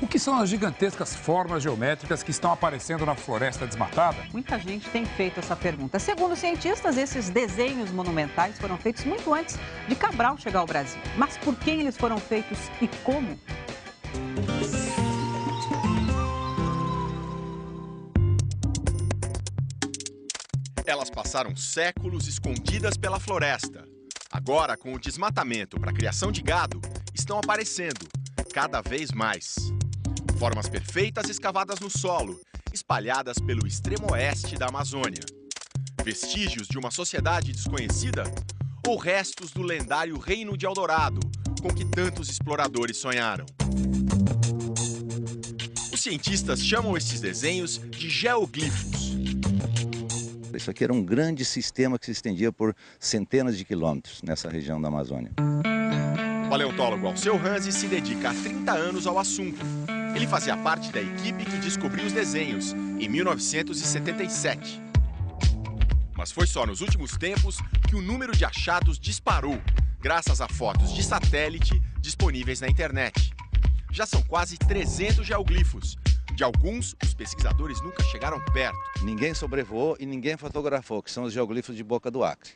O que são as gigantescas formas geométricas que estão aparecendo na floresta desmatada? Muita gente tem feito essa pergunta. Segundo cientistas, esses desenhos monumentais foram feitos muito antes de Cabral chegar ao Brasil. Mas por quem eles foram feitos e como? Elas passaram séculos escondidas pela floresta. Agora, com o desmatamento para a criação de gado, estão aparecendo cada vez mais. Formas perfeitas escavadas no solo, espalhadas pelo extremo oeste da Amazônia. Vestígios de uma sociedade desconhecida ou restos do lendário Reino de Eldorado, com que tantos exploradores sonharam. Os cientistas chamam esses desenhos de geoglifos. Isso aqui era um grande sistema que se estendia por centenas de quilômetros nessa região da Amazônia. O paleontólogo Alceu Ranzi se dedica há 30 anos ao assunto. Ele fazia parte da equipe que descobriu os desenhos, em 1977. Mas foi só nos últimos tempos que o número de achados disparou, graças a fotos de satélite disponíveis na internet. Já são quase 300 geoglifos. De alguns, os pesquisadores nunca chegaram perto. Ninguém sobrevoou e ninguém fotografou, que são os geoglifos de Boca do Acre.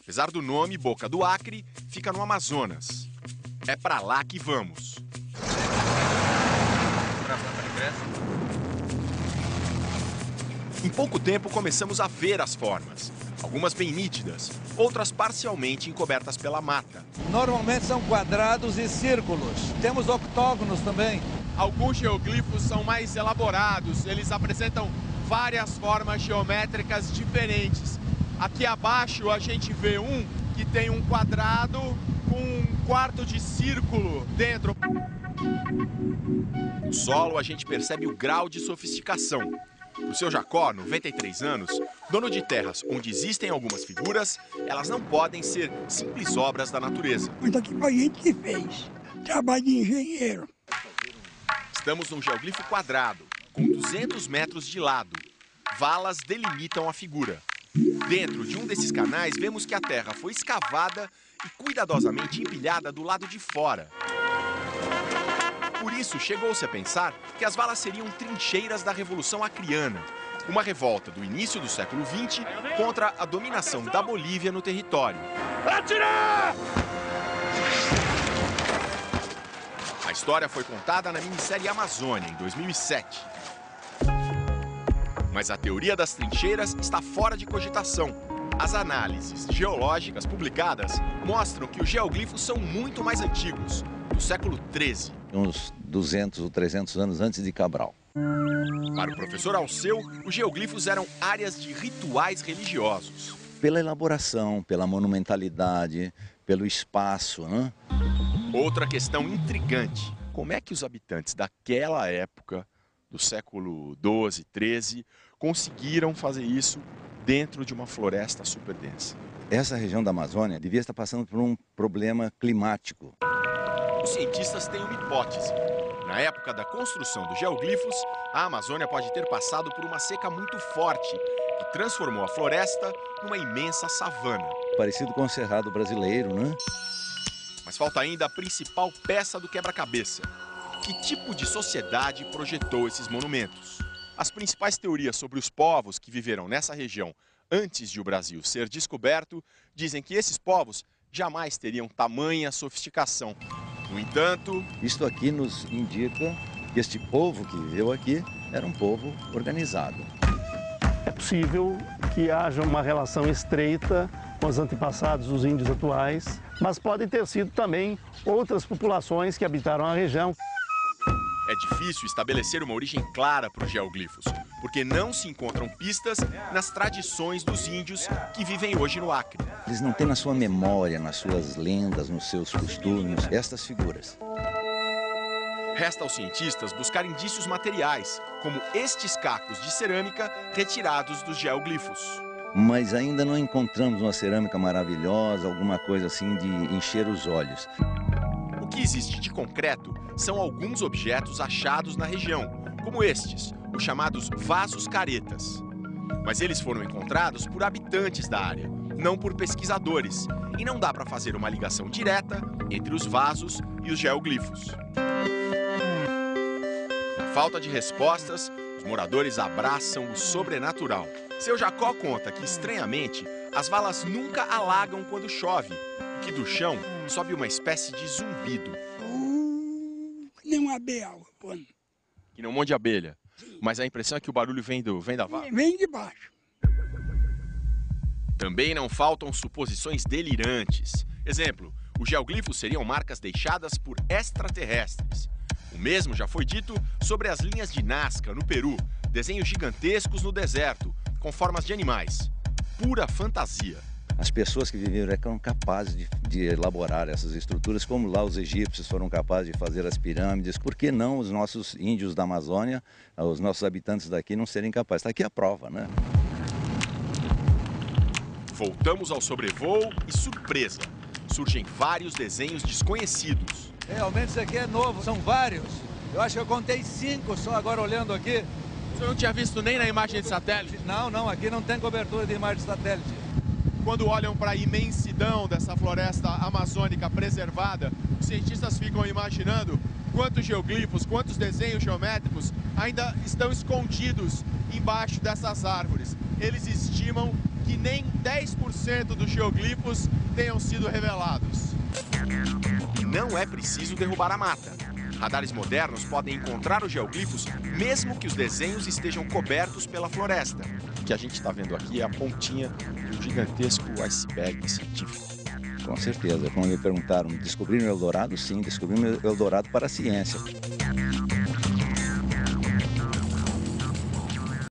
Apesar do nome, Boca do Acre fica no Amazonas. É pra lá que vamos. Em pouco tempo começamos a ver as formas. Algumas bem nítidas, outras parcialmente encobertas pela mata. Normalmente são quadrados e círculos. Temos octógonos também. Alguns geoglifos são mais elaborados, eles apresentam várias formas geométricas diferentes. Aqui abaixo a gente vê um que tem um quadrado com um quarto de círculo dentro. No solo a gente percebe o grau de sofisticação. O seu Jacó, 93 anos, dono de terras onde existem algumas figuras, elas não podem ser simples obras da natureza. Mas aqui foi a gente que fez. Trabalho de engenheiro. Estamos num geoglifo quadrado, com 200 metros de lado. Valas delimitam a figura. Dentro de um desses canais, vemos que a terra foi escavada e cuidadosamente empilhada do lado de fora. Por isso, chegou-se a pensar que as valas seriam trincheiras da Revolução Acreana, uma revolta do início do século XX contra a dominação da Bolívia no território. Atirar! A história foi contada na minissérie Amazônia, em 2007. Mas a teoria das trincheiras está fora de cogitação. As análises geológicas publicadas mostram que os geoglifos são muito mais antigos, do século XIII. Uns 200 ou 300 anos antes de Cabral. Para o professor Alceu, os geoglifos eram áreas de rituais religiosos. Pela elaboração, pela monumentalidade, pelo espaço, né? Outra questão intrigante: como é que os habitantes daquela época, do século XII, XIII, conseguiram fazer isso dentro de uma floresta super densa? Essa região da Amazônia devia estar passando por um problema climático. Os cientistas têm uma hipótese. Na época da construção dos geoglifos, a Amazônia pode ter passado por uma seca muito forte, que transformou a floresta numa imensa savana. Parecido com o Cerrado brasileiro, né? Mas falta ainda a principal peça do quebra-cabeça. Que tipo de sociedade projetou esses monumentos? As principais teorias sobre os povos que viveram nessa região antes de o Brasil ser descoberto dizem que esses povos jamais teriam tamanha sofisticação. No entanto, isto aqui nos indica que este povo que viveu aqui era um povo organizado. É possível que haja uma relação estreita com os antepassados dos índios atuais, mas podem ter sido também outras populações que habitaram a região. É difícil estabelecer uma origem clara para os geoglifos, porque não se encontram pistas nas tradições dos índios que vivem hoje no Acre. Eles não têm na sua memória, nas suas lendas, nos seus costumes, estas figuras. Resta aos cientistas buscar indícios materiais, como estes cacos de cerâmica retirados dos geoglifos. Mas ainda não encontramos uma cerâmica maravilhosa, alguma coisa assim de encher os olhos. O que existe de concreto são alguns objetos achados na região, como estes, os chamados vasos caretas. Mas eles foram encontrados por habitantes da área, não por pesquisadores, e não dá para fazer uma ligação direta entre os vasos e os geoglifos. falta de respostas, os moradores abraçam o sobrenatural. Seu Jacó conta que, estranhamente, as valas nunca alagam quando chove, que do chão sobe uma espécie de zumbido. Nem uma abelha. Que nem um monte de abelha. Mas a impressão é que o barulho vem da vala. Vem de baixo. Também não faltam suposições delirantes. Exemplo, os geoglifos seriam marcas deixadas por extraterrestres. O mesmo já foi dito sobre as linhas de Nazca, no Peru, desenhos gigantescos no deserto, com formas de animais. Pura fantasia. As pessoas que viveram eram capazes de elaborar essas estruturas, como lá os egípcios foram capazes de fazer as pirâmides. Por que não os nossos índios da Amazônia, os nossos habitantes daqui não serem capazes? Está aqui a prova, né? Voltamos ao sobrevoo e surpresa. Surgem vários desenhos desconhecidos. Realmente isso aqui é novo, são vários. Eu acho que eu contei 5 só agora olhando aqui. O senhor não tinha visto nem na imagem de satélite? Não, aqui não tem cobertura de imagem de satélite. Quando olham para a imensidão dessa floresta amazônica preservada, os cientistas ficam imaginando quantos geoglifos, quantos desenhos geométricos ainda estão escondidos embaixo dessas árvores. Eles estimam que nem 10% dos geoglifos tenham sido revelados. E não é preciso derrubar a mata. Radares modernos podem encontrar os geoglifos mesmo que os desenhos estejam cobertos pela floresta. O que a gente está vendo aqui é a pontinha de um gigantesco iceberg científico. Com certeza. Quando me perguntaram, descobriram o Eldorado? Sim, descobrimos o Eldorado para a ciência.